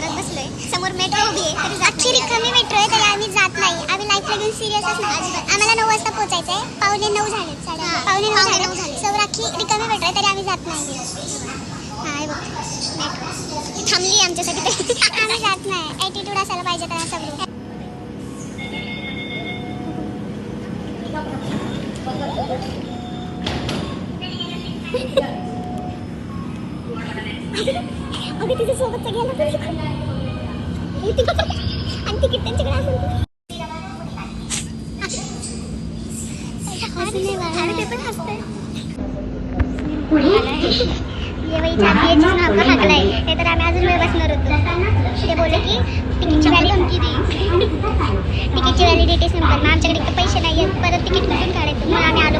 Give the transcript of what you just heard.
करत बसलोय. समोर मेट्रो उभी आहे तरी अख्खी रिकामी मेट्रो आहे तरी आम्ही जात नाही. आम्ही लाईफला घेऊन सिरियसच नाही. आम्हाला 9 वाजता पोहोचायचं आहे. 8:45 झाले. 8:45 झाले. समोर अख्खी रिकामी मेट्रो आहे तरी आम्ही जात नाही. हाय बघ मेट्रो थांबली आमच्यासाठी. आम्ही जात नाही. ॲटिट्यूड असायला पाहिजे त्यांना सगळं. अगं तिच्या सोबतचा गेला आणि तिकीट त्यांच्याकडे असेल आणि ते पण हसतंय. येवाईच्या आधी नाव का हाकलाय ते तर आम्ही अजून वेळ बसणार होतो. ते बोलले की तिकीटची व्हॅलिडिटी संपल. मग आमच्याकडे पैसे नाही आहेत. परत तिकीट कुठून काढायचं म्हणून आम्ही आलो.